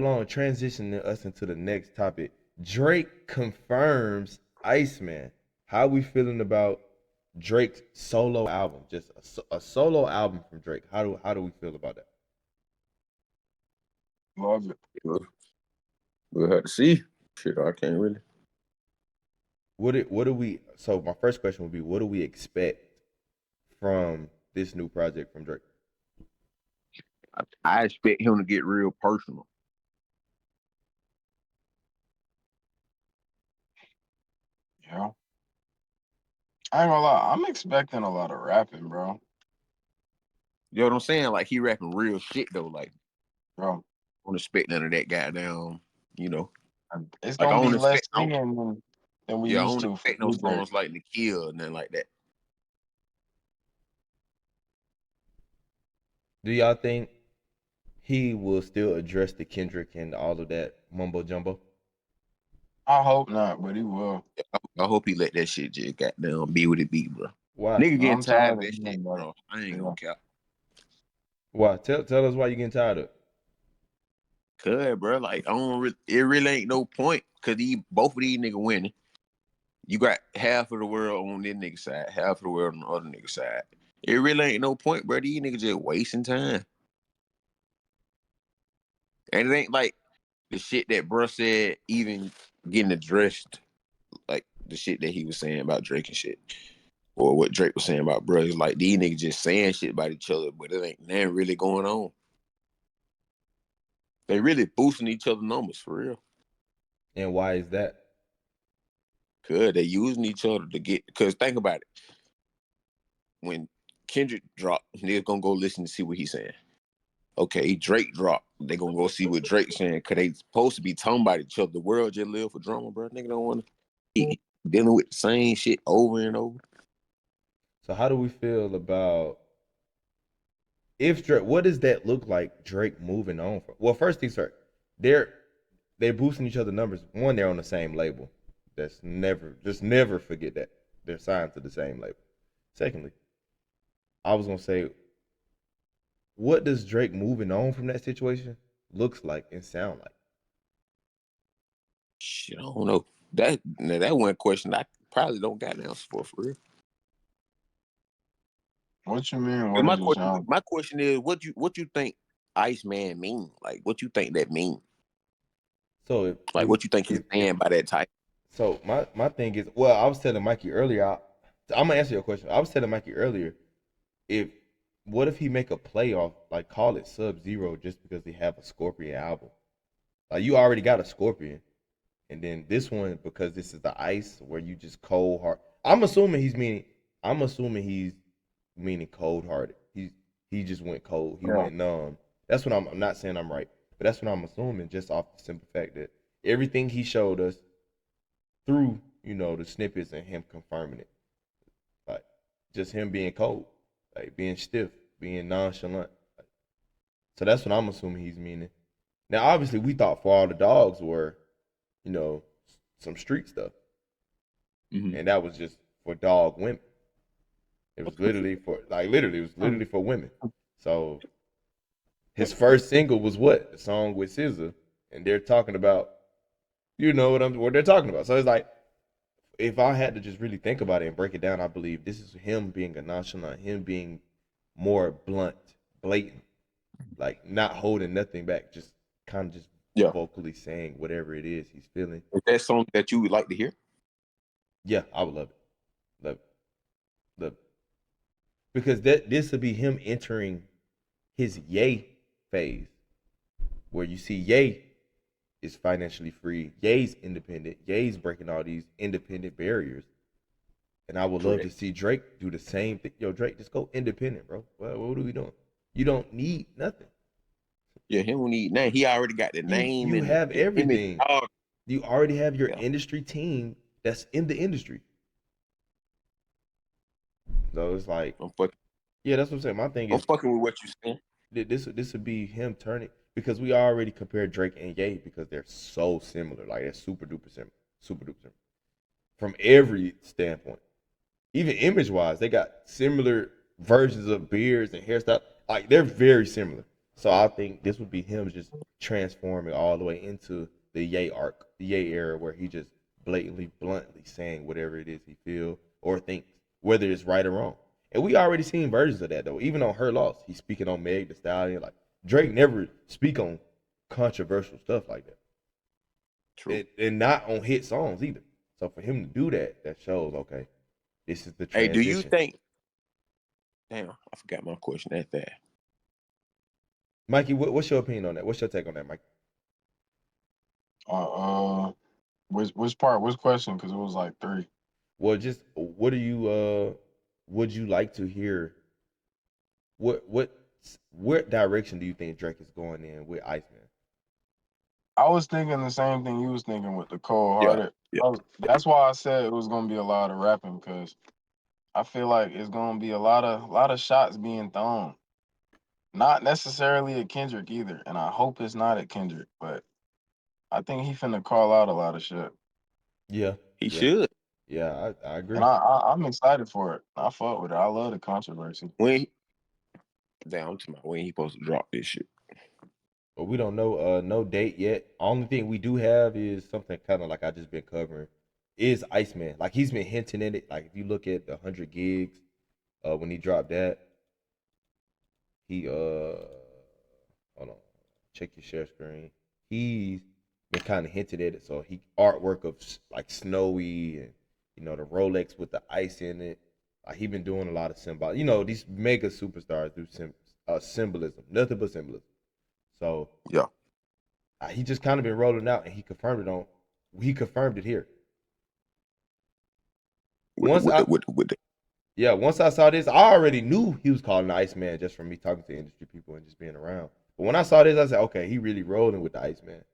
along, transitioning us into the next topic. Drake confirms Iceman. How we feeling about Drake's solo album? Just a solo album from Drake. How do we feel about that? Love it. We'll have to see. Shit, I can't really. What do we? So my first question would be, what do we expect from this new project from Drake? I expect him to get real personal. Yeah. I ain't gonna lie. I'm expecting a lot of rapping, bro. You know what I'm saying? Like he rapping real shit though. Like Bro, I don't expect none of that goddamn. You know, it's like I gonna be don't less expect. singing than we Yeah, I used don't to for expect no new Drake. songs like The Kill and nothing like that. Do y'all think he will still address the Kendrick and all of that mumbo jumbo? I hope not, but he will. I hope he let that shit just goddamn be what it be, bro. Why? Nigga getting I'm tired tired of of that hearing shit, about it. bro. I ain't Yeah. gonna cap. Why? Tell us why you getting tired of it. Cause, bro, like I don't. It really ain't no point. Cause both of these niggas winning. You got half of the world on this nigga side, half of the world on the other nigga side. It really ain't no point, bro. These niggas just wasting time. And it ain't like the shit that bruh said even getting addressed, like the shit that he was saying about Drake and shit. Or what Drake was saying about bruh. It's like these niggas just saying shit about each other, but it ain't nothing really going on. They really boosting each other numbers for real. And why is that? Cause they using each other to get. Cause think about it. When Kendrick dropped, niggas gonna go listen to see what he's saying. Okay, Drake dropped. They gonna go see what Drake's saying. Cause they supposed to be talking about each other. The world just live for drama, bro. Nigga don't want to keep dealing with the same shit over and over. So how do we feel about if Drake? What does that look like? Drake moving on from? Well, first things first. They're they're boosting each other numbers. One, they're on the same label. That's never forget that they're signed to the same label. Secondly, I was gonna say, what does Drake moving on from that situation looks like and sound like? Shit, I don't know. That one question I probably don't got an answer for real. What you mean? And What does it sound? my question is, what you think Iceman mean? Like, what you think that mean? So Like, what you think he's saying by that type? so my thing is, well, I was telling Mikey earlier. I'm gonna answer your question. I was telling Mikey earlier, if what if he make a playoff, like call it Sub Zero, just because they have a Scorpion album? Like you already got a Scorpion, and then this one because this is the Ice where you just cold heart. I'm assuming he's meaning. I'm assuming he's meaning cold hearted. He just went cold. He Yeah. went numb. That's what I'm not saying I'm right, but that's what I'm assuming just off the simple fact that everything he showed us through the snippets and him confirming it, like just him being cold, like being stiff, being nonchalant. So that's what I'm assuming he's meaning. Now, obviously, we thought For All the Dogs were, you know, some street stuff, and that was just for dog women. It was literally for literally for women. So his first single was what? The song with SZA, and they're talking about, what they're talking about. So it's like, if I had to just really think about it and break it down, I believe this is him being a nonchalant, him being more blunt, blatant, like not holding nothing back, just kind of just Yeah. vocally saying whatever it is he's feeling. Is that something that you would like to hear? Yeah, I would love it. Love it. Love it. Because this would be him entering his Ye phase, where you see Ye is financially free, Ye's independent, Ye's breaking all these independent barriers. And I would love to see Drake do the same thing. Yo, Drake, just go independent, bro. What are we doing? You don't need nothing. Yeah, he don't need name. He already got the name You and have the image. everything. You already have your Yeah. industry team that's in the industry. So it's like, yeah, that's what I'm saying. My thing I'm is, fucking with what you saying. this would be him turning, because we already compared Drake and Ye because they're so similar. Like they're super duper similar, super duper similar from every standpoint. Even image wise, they got similar versions of beards and hairstyle. Like they're very similar. So I think this would be him just transforming all the way into the Ye arc, the Ye era, where he just blatantly, bluntly saying whatever it is he feels or thinks, whether it's right or wrong. And we already seen versions of that though. Even on Her Loss, he's speaking on Meg Thee Stallion. Like Drake never speak on controversial stuff like that, True. and not on hit songs either. So for him to do that, that shows okay, this is the Hey, transition. do you think? Damn, I forgot my question at that. Mikey, what's your opinion on that? What's your take on that, Mike? Which part? Which question? Because it was like three. Well, just what do you would you like to hear? What direction do you think Drake is going in with Iceman? I was thinking the same thing you was thinking with the cold Yeah, hearted. yeah. That's why I said it was gonna be a lot of rapping because I feel like it's gonna be a lot of shots being thrown. Not necessarily at Kendrick either, and I hope it's not at Kendrick, but I think he finna call out a lot of shit, Yeah, He yeah, should. yeah. I and agree. I'm excited for it. I fuck with it. I love the controversy. When damn, I'm talking about when he supposed to drop this shit. But we don't know no date yet. Only thing we do have is something kind of like I just been covering is Iceman. Like he's been hinting at it. Like if you look at the 100 gigs, when he dropped that, he hold on, check your share screen. He's been kind of hinted at it. So he artwork of like snowy and the Rolex with the ice in it. Like he been doing a lot of symbol. These mega superstars do symbolism, nothing but symbolism. So Yeah. he just kind of been rolling out, and he confirmed it here. With the Once I saw this, I already knew he was calling the Iceman just from me talking to industry people and just being around. But when I saw this, I said, okay, he really rolling with the Iceman.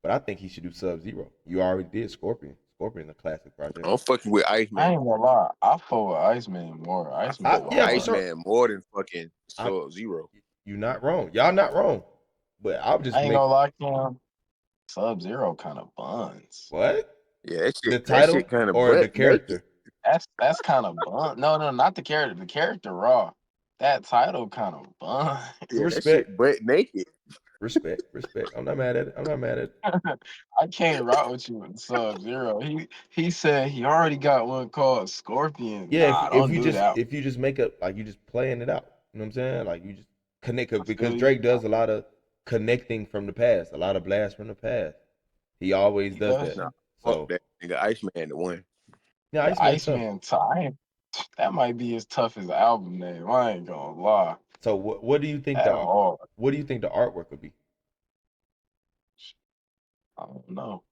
But I think he should do Sub Zero. You already did Scorpion. Scorpion, a classic project. I'm fucking with I Iceman. ain't gonna lie. I fuck with Iceman more. I Iceman fuck with Yeah, for hard. sure. Iceman more than fucking I, Sub-Zero. you're not wrong. Y'all not wrong. But I'll just I ain't make gonna lie, Cam. Sub Zero kind of buns. what Yeah, the that title shit kind of or the butt naked. character. That's kind of bun. No, not the character. The character raw. That title kind of bun. Yeah, that Respect, shit butt naked. respect. I'm not mad at it. I'm not mad at it. I can't rock with you with Sub Zero. He said he already got one called Scorpion. Yeah, Nah, don't do that. if you just make up like you just playing it out. You know what I'm saying? Like you just connect I it because feel you. Drake does a lot of connecting from the past, a lot of blasts from the past. He always He does does. that. Nah, fuck So that nigga Iceman the one. yeah, The Iceman tough. Iceman time. That might be as tough as the album name. I ain't gonna lie. So what do you think That hard. what do you think the artwork would be? I don't know.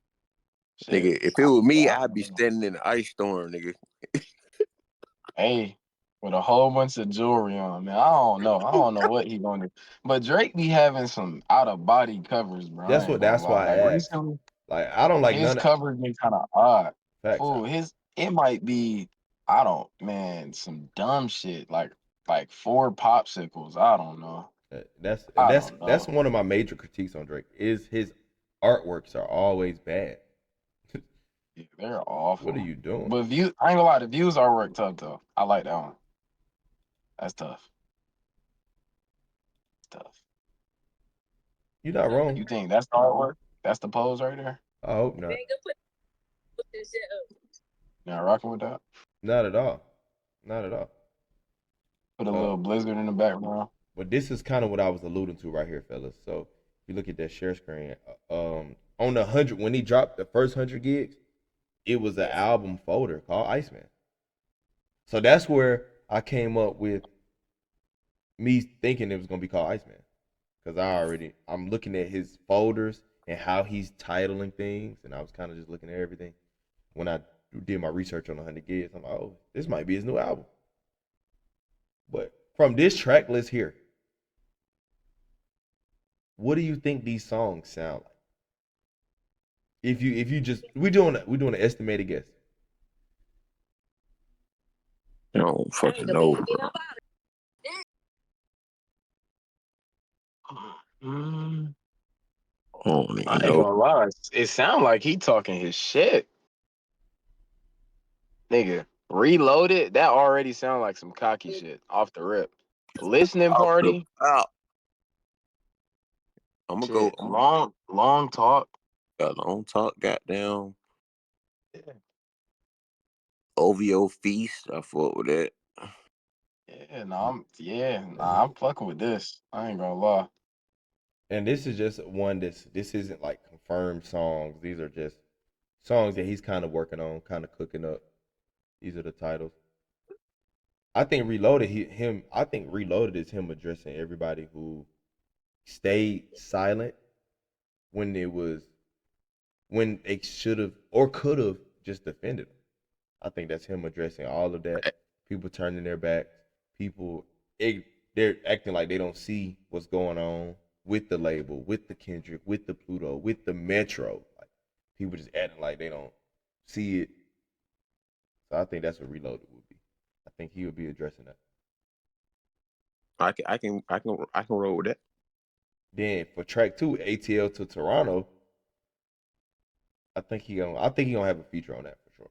Shit. Nigga, if it was me, I I'd don't be know. standing in the ice storm, nigga. Hey, with a whole bunch of jewelry on, man. I don't know. I don't know what he gonna do. But Drake be having some out of body covers, bro. I ain't gonna That's lie. why I Like asked. recently, Like I don't like his none of covers been kind of odd. facts. Fool, it might be, I don't, man, some dumb shit like 4 popsicles. I don't know. I don't That's know. one of my major critiques on Drake is his artworks are always bad. Yeah, they're What are awful. you doing? But I ain't gonna lie, the views artwork tough though. I like that one. That's tough. It's tough. You're not wrong. You think that's the artwork? That's the pose right there? I hope not. Not rocking with that? Not at all. Not at all. Put a Uh, little blizzard in the background. but this is kind of what I was alluding to right here, fellas. So if you look at that share screen, on the 100 when he dropped the first 100 gigs, it was an album folder called Iceman. So that's where I came up with me thinking it was gonna be called Iceman, because I'm looking at his folders and how he's titling things, and I was kind of just looking at everything. When I did my research on 100 gigs, I'm like, oh, this might be his new album. But from this track list here, what do you think these songs sound like? If you just we doing an estimated guess. I don't fucking know, bro. Mm, I don't I even ain't know. gonna lie. It sound like he talking his shit. Nigga, Reloaded, that already sound like some cocky shit off the rip. Listening Off the party, top. I'm gonna go. Shit, long talk. Long talk. Goddamn. Yeah, OVO feast. I fought with that. I'm fucking with this. I ain't gonna lie. And this is just one this isn't like confirmed songs. These are just songs that he's kind of working on, kind of cooking up. These are the titles. I think Reloaded I think Reloaded is him addressing everybody who stayed silent when it was when they should have or could have just defended him. I think that's him addressing all of that. People turning their backs, people they're acting like they don't see what's going on with the label, with the Kendrick, with the Pluto, with the Metro. Like people just acting like they don't see it. So I think that's what Reloaded would be. I think he would be addressing that. I can roll with that. Then for track 2, ATL to Toronto, I think he gonna have a feature on that for sure.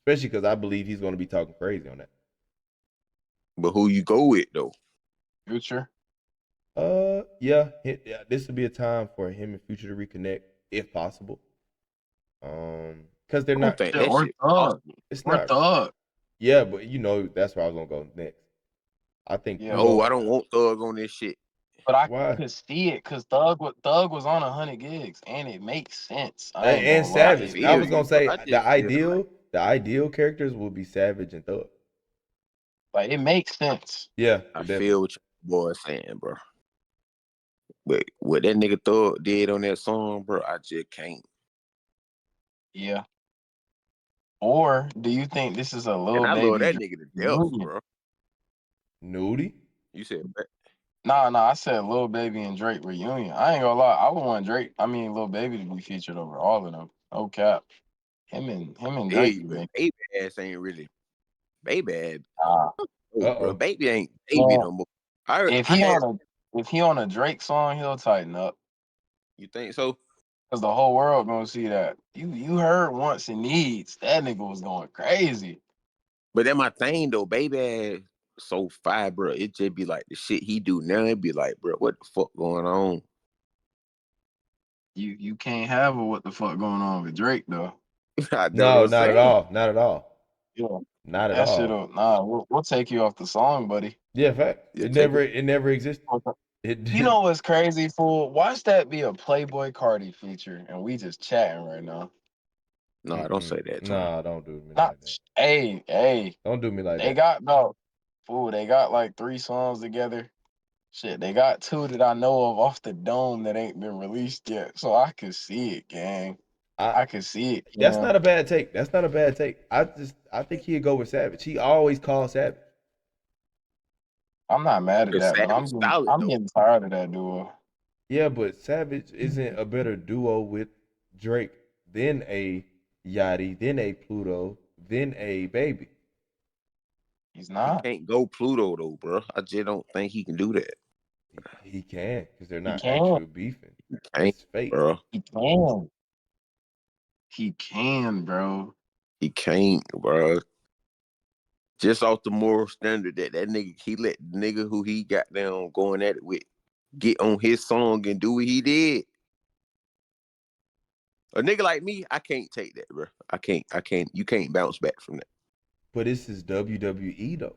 Especially because I believe he's gonna be talking crazy on that. But who you go with though? Future. Yeah, this would be a time for him and Future to reconnect if possible. Because they're I don't not. think Yeah, that or shit Thug. possible. It's Or not. Thug. Yeah, but that's where I was gonna go next. I think Yeah. Pluto. Oh, I don't want Thug on this shit. But I Why? could see it because Thug was on 100 gigs, and it makes sense. I ain't And gonna lie. Savage. It I Feel was really, gonna you, bro. say I just feel the ideal characters will be Savage and Thug. like, it makes sense. Yeah, I definitely. feel what your boy saying, bro. But what that nigga Thug did on that song, bro, I just can't. Yeah. Or do you think this is a And little I love baby that Drake nigga to death, reunion? bro. Nudie. You said what? Nah, I said Lil Baby and Drake reunion. I ain't gonna lie. I would want Lil Baby to be featured over all of them. No cap. Him and Drake Hey, be but making. baby ass ain't really baby ass. Nah, Oh, bro, Uh-oh. baby ain't baby man, no more. I if I he had. on a Drake song, he'll tighten up. You think so? Cause the whole world gonna see that. You heard Wants and Needs. That nigga was going crazy. But that my thing though, baby ass so fire, bro. It just be like the shit he do now. It be like, bro, what the fuck going on? You can't have a what the fuck going on with Drake though. I know what No, I'm not at saying. all. Not at all. Yeah, Not at that all. shit'll we'll take you off the song, buddy. Yeah, fact. Yeah, take it. It never existed. It You did. know what's crazy, fool? Watch that be a Playboy Cardi feature, and we just chatting right now. No, don't say that, Tony. Nah, don't do me Not, like that. hey, Don't do me like they that. got no, fool. They got like 3 songs together. Shit, they got 2 that I know of off the dome that ain't been released yet, so I can see it, gang. I I can see it. That's Yeah, not a bad take. That's not a bad take. I think he'd go with Savage. He always calls Savage. I'm not mad at Cause that, but Savage solid I'm though. getting tired of that duo. Yeah, but Savage isn't a better duo with Drake than a Yachty, than a Pluto, than a Baby. He's He not. can't go Pluto though, bro. I just don't think he can do that. He can because they're He not can. actual beefing. Can't, It's fake. bro. He can. He can, bro. He can't, bro. Just off the moral standard that nigga he let the nigga who he got down going at it with get on his song and do what he did. A nigga like me, I can't take that, bro. I can't. You can't bounce back from that. But this is WWE though.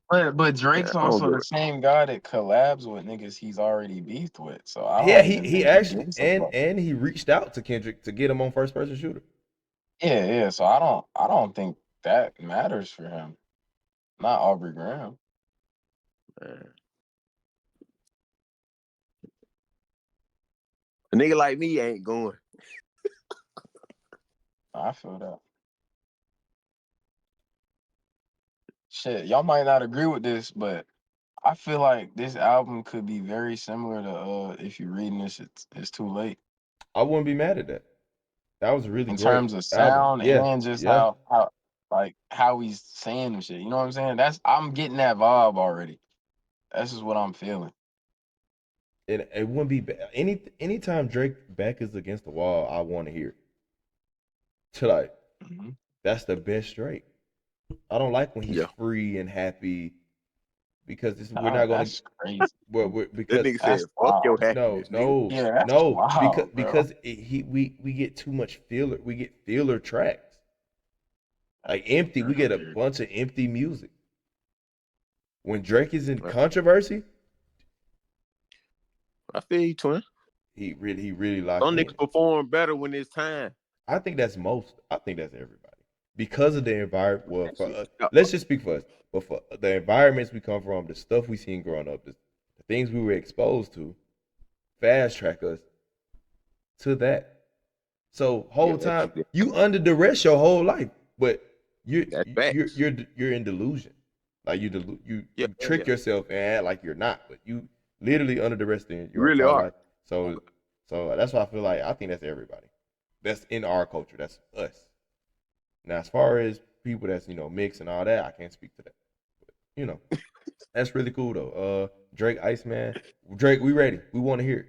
But Yeah, Drake's I don't also give the same guy that collabs with niggas he's already beefed with. So I Yeah, don't even he think he actually gives a fuck. and he reached out to Kendrick to get him on first person shooter. Yeah. So I don't think that matters for him. Not Aubrey Graham. it. A nigga like me ain't going. I feel that. Shit, y'all might not agree with this, but I feel like this album could be very similar to if you're reading this, it's too late. I wouldn't be mad at that. That was a really In great terms of album. sound Yeah, and just yeah. how he's saying the shit. You know what I'm saying? I'm getting that vibe already. That's just what I'm feeling. It wouldn't be bad. Anytime Drake back is against the wall, I want to hear it. To like, Hmm. that's the best Drake. I don't like when he's Yeah. free and happy. because we're Nah, not gonna. that's crazy. That Because nigga said, That's "Fuck your wild. happiness, nigga." Yeah, that's no, wild, bro. we get too much filler. We get filler tracks like empty. We Real get a weird. bunch of empty music. When Drake is in controversy, I feel you, twin. he really locked Some in. niggas perform better when it's time. I think that's everybody because of the environment. Well, for Shit. let's just speak for us. But for the environments we come from, the stuff we seen growing up, the things we were exposed to, fast track us to that. So Yeah, whole time you under duress your whole life, but that's facts. you're in delusion. Like you Yeah, trick yeah. yourself and act like you're not, but you literally under duress in You your really entire are. life. So that's why I feel like I think that's everybody. That's in our culture. That's us. Now, as far as people that's mix and all that, I can't speak to that. But, that's really cool though. Drake, Iceman, Drake, we ready. We want to hear it.